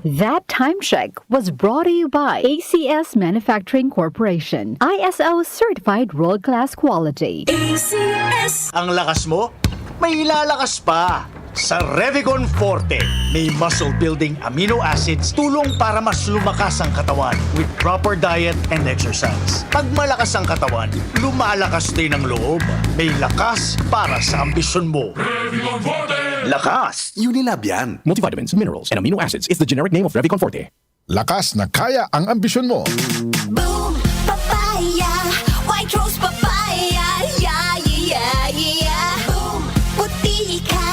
That time check was brought to you by ACS Manufacturing Corporation, ISO certified world-class quality. ACS. Ang lakas mo, may ilalakas pa. Sa Revicon Forte, may muscle-building amino acids tulong para mas lumakas ang katawan with proper diet and exercise. Pag malakas ang katawan, lumalakas din ang loob. May lakas para sa ambisyon mo. Revicon Forte. Lakas! Unilab yan. Multivitamins, minerals, and amino acids is the generic name of Revicon Forte. Lakas na kaya ang ambisyon mo. Boom, papaya. White rose papaya. Yeah, yeah, yeah. Boom, puti ka.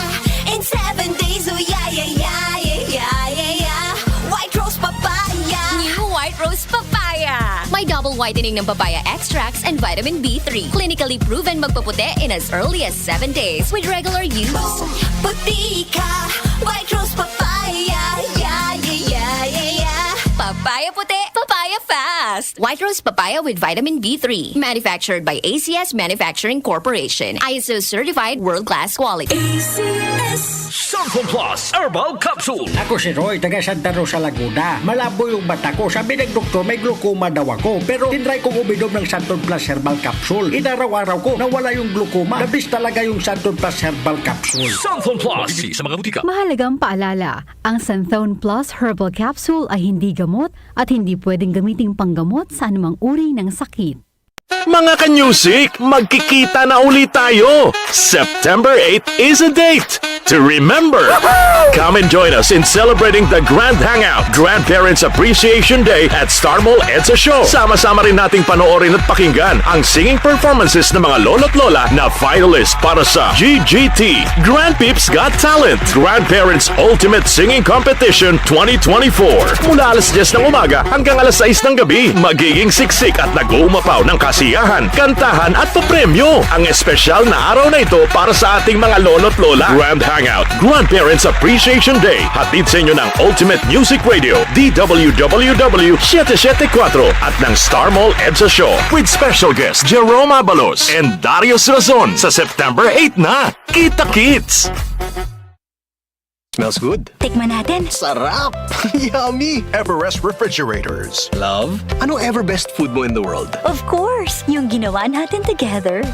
In 7 days, oh yeah, yeah, yeah, yeah, yeah, yeah. White rose papaya. New White Rose Papaya. May double whitening ng papaya extracts and vitamin B3. Clinically proven magpaputi in as early as 7 days with regular use. Boom, puti ka. White rose papaya. Yeah, yeah, yeah, yeah, yeah. Papaya puti, papaya fast. White Rose Papaya with vitamin B3. Manufactured by ACS Manufacturing Corporation. ISO certified world-class quality. ACS. Santon Plus Herbal Capsule. Ako si Roy, taga Santa Rosa, Laguna. Malabo yung mata ko. Sabi ng doktor, may glaucoma daw ako. Pero tinry kong uminom ng Santon Plus Herbal Capsule. Inaraw-araw ko, nawala yung glaucoma. Nabis talaga yung Santon Plus Herbal Capsule. Santon Plus. Bibili sa mga butika. Mahalagang paalala, ang Santhone Plus Herbal Capsule ay hindi gamot at hindi pwedeng gamiting panggamot sa anumang uri ng sakit. Mga kanyusik, magkikita na ulit tayo! September 8 is a date to remember! Come and join us in celebrating the Grand Hangout Grandparents Appreciation Day at Star Mall EDSA Show. Sama-sama rin nating panoorin at pakinggan ang singing performances ng mga lolo't lola na finalist para sa GGT, Grandpeeps Got Talent, Grandparents Ultimate Singing Competition 2024. Mula alas 10 ng umaga hanggang alas 6 ng gabi, magiging siksik at nag-uumapaw ng kasiyahan, kantahan at papremyo. Ang espesyal na araw na ito para sa ating mga lolo't lola. Grand Hangout Grandparents Appreciation Day. Hatid sa inyo ng Ultimate Music Radio, DWWW 774 at ng Star Mall EDSA Show with special guest Jerome Abalos and Darius Razon sa September 8 na. Kita-kits! Smells good. Tikman natin. Sarap! Yummy! Everest Refrigerators. Love, ano ever best food mo in the world? Of course, yung ginawa natin together.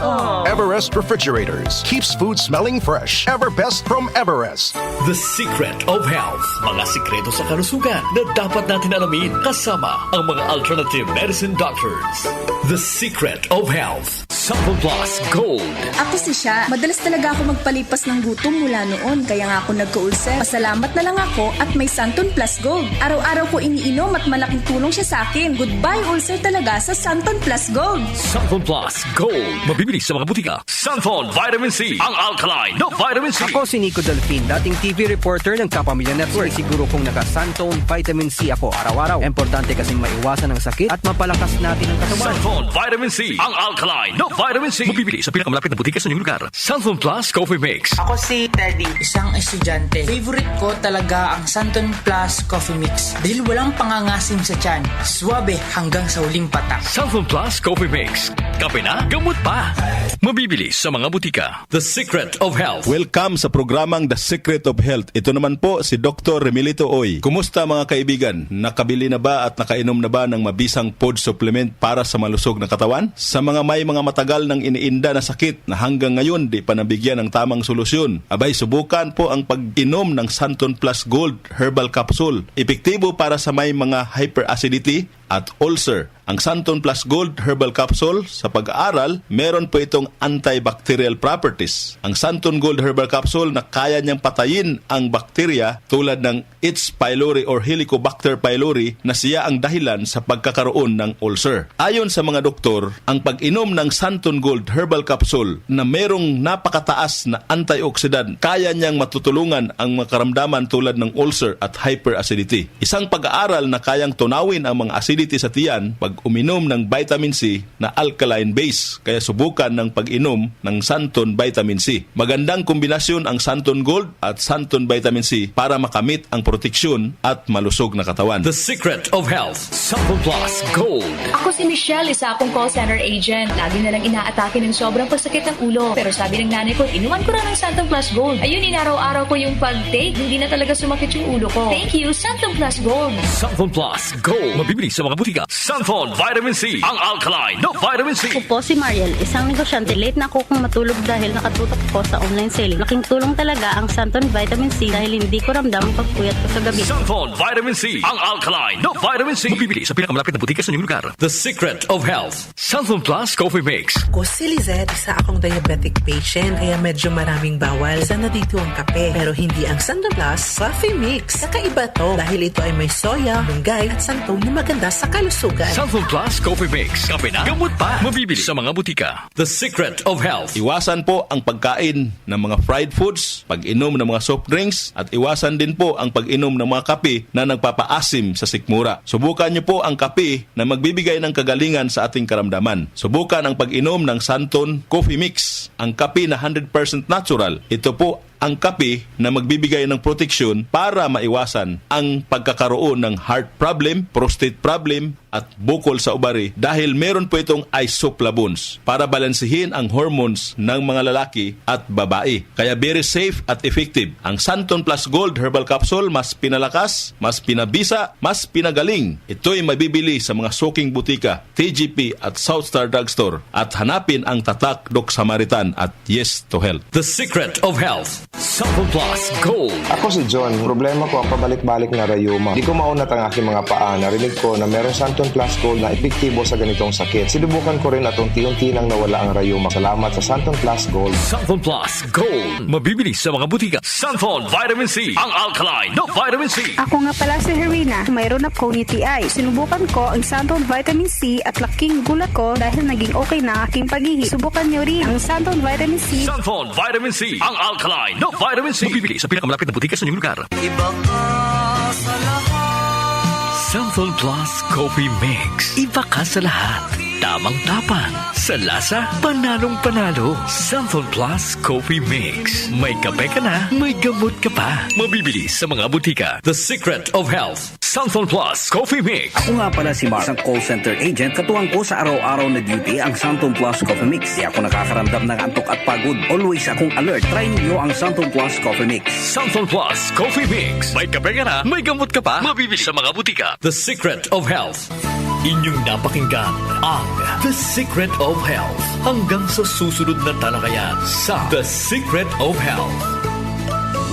Everest Refrigerators. Keeps food smelling fresh. Everbest from Everest. The Secret of Health. Mga sikreto sa kalusugan na dapat natin alamin kasama ang mga alternative medicine doctors. The Secret of Health. Santon Plus Gold. Ako si Sha. Madalas talaga ako magpalipas ng gutom mula noon. Kaya nga ako nagka-ulcer. Pasalamat na lang ako at may Santon Plus Gold. Araw-araw ko iniinom at malaking tulong siya sa akin. Goodbye ulcer talaga sa Santon Plus Gold. Santon Plus Gold. Mabibili sa mga butika. Santon Vitamin C. Ang alkaline na vitamin C. Ako si Nico Delfin, dating TV reporter ng Kapamilya Network. Siguro kong naka-Santon Vitamin C ako araw-araw. Importante kasing maiwasan ang sakit at mapalakas natin ang katawan. Santon Vitamin C. Ang alkaline na vitamin C. Mabibili sa pinakamalapit na butika sa inyong lugar. Santon Plus Coffee Mix. Ako si Teddy, isang estudyante. Favorite ko talaga ang Santon Plus Coffee Mix dahil walang pangangasim sa tiyan. Suwabe hanggang sa huling patak. Santon Plus Coffee Mix. Kape na, gamot pa. Mabibili sa mga butika. The Secret of Health. Welcome sa programang The Secret of Health. Ito naman po si Dr. Remilito Oy. Kumusta mga kaibigan? Nakabili na ba at nakainom na ba ng mabisang food supplement para sa malusog na katawan? Sa mga may mga matagal nang iniinda na sakit na hanggang ngayon di pa nabigyan ng tamang solusyon, abay subukan po ang pag-inom ng Santon Plus Gold Herbal Capsule. Epektibo para sa may mga hyperacidity at ulcer. Ang Santon Plus Gold Herbal Capsule, sa pag-aaral, meron po itong antibacterial properties. Ang Santon Gold Herbal Capsule na kaya niyang patayin ang bakterya tulad ng H. pylori or Helicobacter pylori na siya ang dahilan sa pagkakaroon ng ulcer. Ayon sa mga doktor, ang pag-inom ng Santon Gold Herbal Capsule na merong napakataas na antioxidant, kaya niyang matutulungan ang mga karamdaman tulad ng ulcer at hyperacidity. Isang pag-aaral na kayang tunawin ang mga acidity acidity sa tiyan pag uminom ng vitamin C na alkaline base. Kaya subukan ng pag-inom ng Santon Vitamin C. Magandang kombinasyon ang Santon Gold at Santon Vitamin C para makamit ang proteksyon at malusog na katawan. The Secret of Health. Santon Plus Gold. Ako si Michelle, isa akong call center agent. Lagi na lang inaatake ng sobrang pasakit ng ulo. Pero sabi ng nanay ko, inuman ko na ng Santon Plus Gold. Ayun, inaraw-araw ko yung pag-take. Hindi na talaga sumakit yung ulo ko. Thank you, Santon Plus Gold. Santon Plus Gold. Mabibili sa mga butika. Santon Vitamin C. Ang alkaline na vitamin C. Ako po si Mariel, isang negosyante. Late na ako kung matulog dahil nakatutok ko sa online selling. Laking tulong talaga ang Santon Vitamin C dahil hindi ko ramdam ang pagpuyat ko sa gabi. Santon Vitamin C. Ang alkaline na vitamin C. Mabibili sa pinakamalapit na butika sa inyong lugar. The Secret of Health. Santon Plus Coffee Mix. Ako si Lizette, isa akong diabetic patient kaya medyo maraming bawal. Sana dito ang kape pero hindi ang Santon Plus Coffee Mix. Kakaiba to dahil ito ay may soya, munggay at santol na maganda sa kalusugan. Santon Plus Coffee Mix. Kape na, gamot pa. Mabibili sa mga butika. The Secret of Health. Iwasan po ang pagkain ng mga fried foods, pag-inom ng mga soft drinks, at iwasan din po ang pag-inom ng mga kape na nagpapaasim sa sikmura. Subukan niyo po ang kape na magbibigay ng kagalingan sa ating karamdaman. Subukan ang pag-inom ng Santon Coffee Mix, ang kape na 100% natural. Ito po ang kape na magbibigay ng proteksyon para maiwasan ang pagkakaroon ng heart problem, prostate problem, at bukol sa ubari dahil meron po itong isoflavones para balansehin ang hormones ng mga lalaki at babae. Kaya very safe at effective. Ang Santon Plus Gold Herbal Capsule mas pinalakas, mas pinabisa, mas pinagaling. Ito'y mabibili sa mga suking butika, TGP at Southstar Drugstore at hanapin ang tatak Doc Samaritan at Yes to Health. The Secret of Health. Santon Plus Gold. Ako si John. Problema ko ang pabalik-balik na rayuma. Di ko maunat ang aking mga paa. Narinig ko na meron Santon Plus Gold na epektibo sa ganitong sakit. Sinubukan ko rin at unti-unti nang nawala ang rayuma. Salamat sa Santon Plus Gold. Santon Plus Gold. Mabibili sa mga butika. Santon Vitamin C. Ang alkaline na vitamin C. Ako nga pala si Herina. Mayroon akong UTI. Sinubukan ko ang Santon Vitamin C at laking gulat ko dahil naging okay na aking paghihi. Subukan nyo rin ang Santon Vitamin C. Santon Vitamin C. Ang alkaline na vitamin C. Mabibili sa pinakamalapit na butika sa inyong lugar. Iba ka sa lahat. Santon Plus Coffee Mix. Iba ka sa lahat. Tamang-tapang. Sa lasa, panalong-panalo. Santon Plus Coffee Mix. May kape ka na, may gamot ka pa. Mabibili sa mga butika. The Secret of Health. Santon Plus Coffee Mix. Ako nga pala si Mark, isang call center agent. Katuwang ko sa araw-araw na duty ang Santon Plus Coffee Mix. Di ako nakakaramdam ng antok at pagod. Always akong alert. Try niyo ang Santon Plus Coffee Mix. Santon Plus Coffee Mix. May kape ka na, may gamot ka pa. Mabibili sa mga butika. The Secret of Health. Inyong napakinggan ang The Secret of Health. Hanggang sa susunod na talakayan sa The Secret of Health.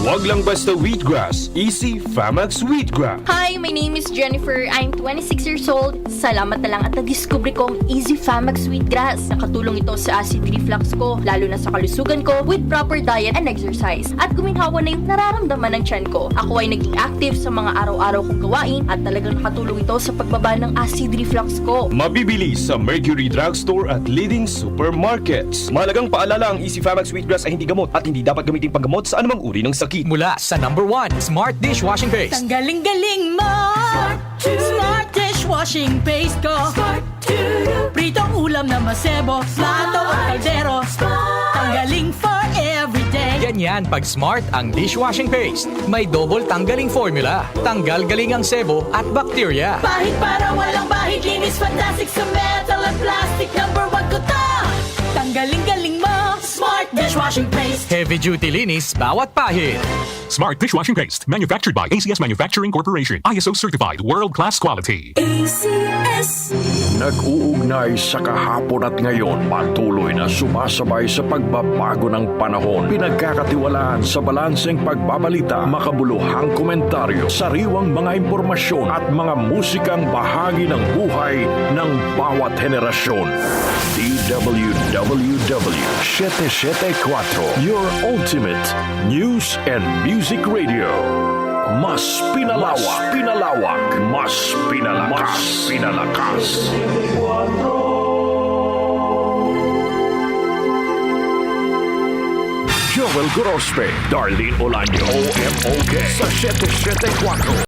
Wag lang basta wheatgrass. Easy Famax Wheatgrass. Hi, my name is Jennifer. I'm 26 years old. Salamat na lang at na-discover ko ang Easy Famax Wheatgrass. Nakatulong ito sa acid reflux ko, lalo na sa kalusugan ko, with proper diet and exercise. At guminhawa na yung nararamdaman ng tiyan ko. Ako ay naging active sa mga araw-araw kong gawain at talagang nakatulong ito sa pagbaba ng acid reflux ko. Mabibili sa Mercury Drugstore at leading supermarkets. Mahalagang paalala, ang Easy Famax Wheatgrass ay hindi gamot at hindi dapat gamitin panggamot sa anumang uri ng sakit. Mula sa number 1, Smart Dishwashing Paste. Ang galing-galing mo! Smart Dishwashing Paste ko! Pritong ulam na masebo, plato o kaldero. Tanggaling for everyday. Ganyan pag Smart ang dishwashing paste. May double tanggaling formula. Tanggal galing ang sebo at bakterya. Bahid para walang bahid, linis fantastic sa metal at plastic. Number 1 ko to! Tanggaling-galing mo! Smart Dishwashing Paste. Heavy duty linis bawat pahid. Smart Dishwashing Paste, manufactured by ACS Manufacturing Corporation. ISO certified, world-class quality. ACS. Nag-uugnay sa kahapon at ngayon, patuloy na sumasabay sa pagbabago ng panahon. Pinagkakatiwalaan sa balanseng pagbabalita, makabuluhang komentaryo, sariwang mga impormasyon at mga musikang bahagi ng buhay ng bawat henerasyon. DWWW 774, your ultimate news and music radio. Mas pinalawak, mas pinalakas. Joel Grospe, Darlene Olaño, OMOK sa 774.